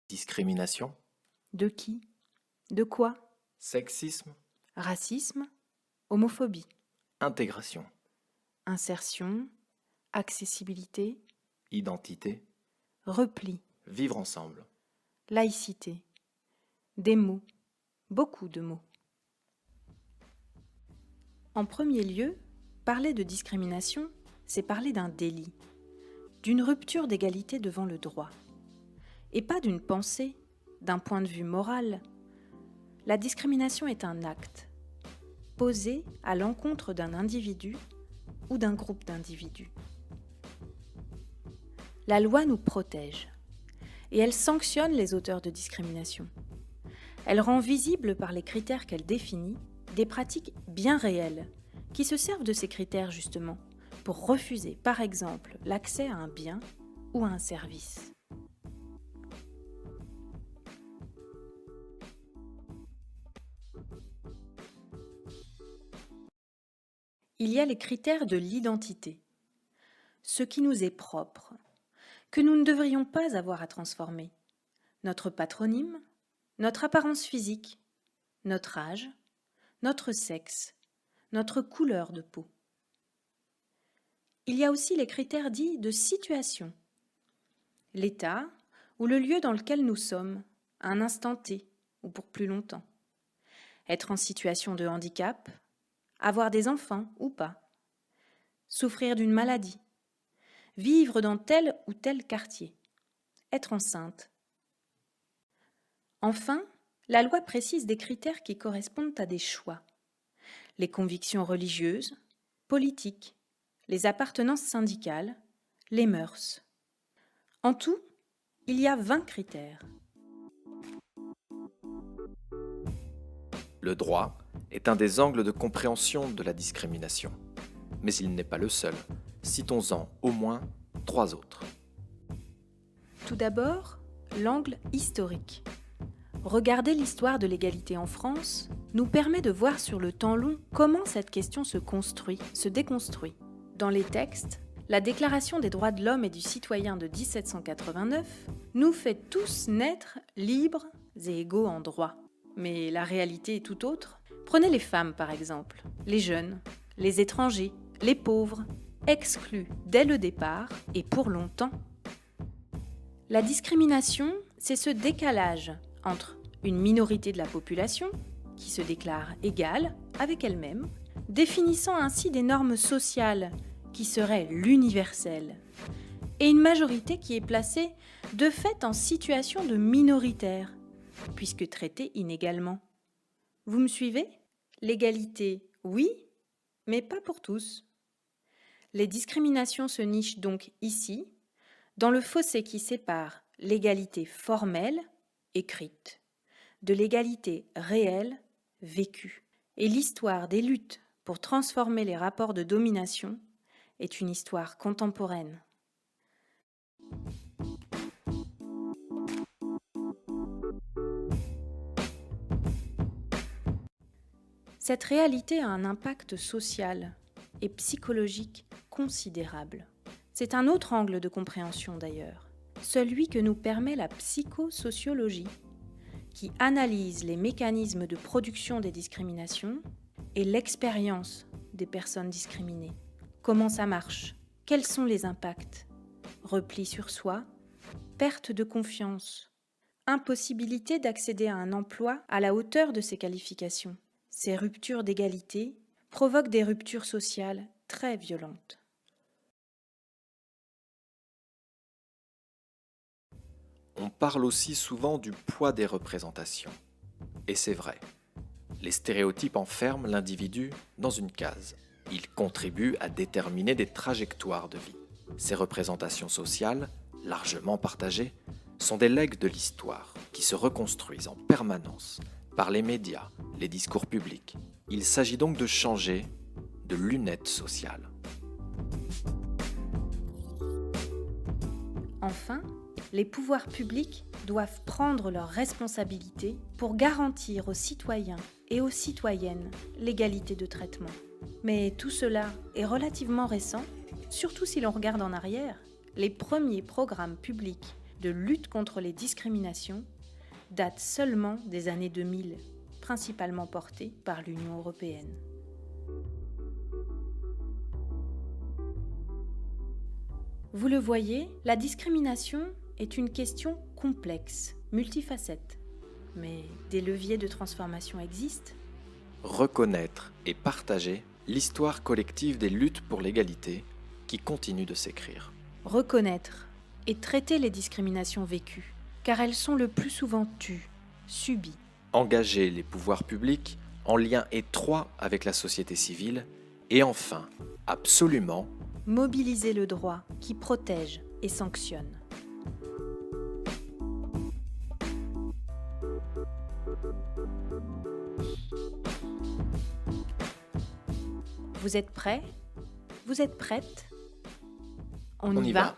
Discrimination, De qui? De quoi? sexisme, Racisme? Homophobie? intégration, Insertion? Accessibilité? identité, Repli? vivre ensemble. Laïcité? Des mots, beaucoup de mots. En premier lieu, parler de discrimination, c'est parler d'un délit, d'une rupture d'égalité devant le droit, et pas d'une pensée, d'un point de vue moral. La discrimination est un acte, posé à l'encontre d'un individu ou d'un groupe d'individus. La loi nous protège, et elle sanctionne les auteurs de discrimination. Elle rend visible par les critères qu'elle définit des pratiques bien réelles, qui se servent de ces critères justement pour refuser par exemple l'accès à un bien ou à un service. Il y a les critères de l'identité, ce qui nous est propre, que nous ne devrions pas avoir à transformer. Notre patronyme, notre apparence physique, notre âge, notre sexe, notre couleur de peau. Il y a aussi les critères dits de situation, l'état ou le lieu dans lequel nous sommes, à un instant T ou pour plus longtemps. Être en situation de handicap, avoir des enfants ou pas, souffrir d'une maladie, vivre dans tel ou tel quartier, être enceinte. Enfin, la loi précise des critères qui correspondent à des choix. Les convictions religieuses, politiques, les appartenances syndicales, les mœurs. En tout, il y a 20 critères. Le droit est un des angles de compréhension de la discrimination. Mais il n'est pas le seul. Citons-en au moins 3 autres. Tout d'abord, l'angle historique. Regarder l'histoire de l'égalité en France nous permet de voir sur le temps long comment cette question se construit, se déconstruit. Dans les textes, la Déclaration des droits de l'homme et du citoyen de 1789 nous fait tous naître libres et égaux en droit. Mais la réalité est tout autre. Prenez les femmes par exemple, les jeunes, les étrangers, les pauvres, exclus dès le départ et pour longtemps. La discrimination, c'est ce décalage entre une minorité de la population, qui se déclare égale avec elle-même, définissant ainsi des normes sociales qui seraient l'universel, et une majorité qui est placée de fait en situation de minoritaire, puisque traitée inégalement. Vous me suivez? L'égalité, oui, mais pas pour tous. Les discriminations se nichent donc ici, dans le fossé qui sépare l'égalité formelle, écrite, de l'égalité réelle, vécue. Et l'histoire des luttes pour transformer les rapports de domination est une histoire contemporaine. Cette réalité a un impact social et psychologique considérable. C'est un autre angle de compréhension d'ailleurs, celui que nous permet la psychosociologie, qui analyse les mécanismes de production des discriminations et l'expérience des personnes discriminées. Comment ça marche? Quels sont les impacts? Repli sur soi, perte de confiance, impossibilité d'accéder à un emploi à la hauteur de ses qualifications. Ces ruptures d'égalité provoquent des ruptures sociales très violentes. On parle aussi souvent du poids des représentations. Et c'est vrai. Les stéréotypes enferment l'individu dans une case. Ils contribuent à déterminer des trajectoires de vie. Ces représentations sociales, largement partagées, sont des legs de l'histoire qui se reconstruisent en permanence par les médias, les discours publics. Il s'agit donc de changer de lunettes sociales. Enfin, les pouvoirs publics doivent prendre leurs responsabilités pour garantir aux citoyens et aux citoyennes l'égalité de traitement. Mais tout cela est relativement récent, surtout si l'on regarde en arrière. Les premiers programmes publics de lutte contre les discriminations date seulement des années 2000, principalement portée par l'Union européenne. Vous le voyez, la discrimination est une question complexe, multifacette. Mais des leviers de transformation existent. Reconnaître et partager l'histoire collective des luttes pour l'égalité qui continue de s'écrire. Reconnaître et traiter les discriminations vécues, car elles sont le plus souvent tues, subies. Engager les pouvoirs publics en lien étroit avec la société civile et enfin, absolument, mobiliser le droit qui protège et sanctionne. Vous êtes prêts ? Vous êtes prêtes ? On y va ?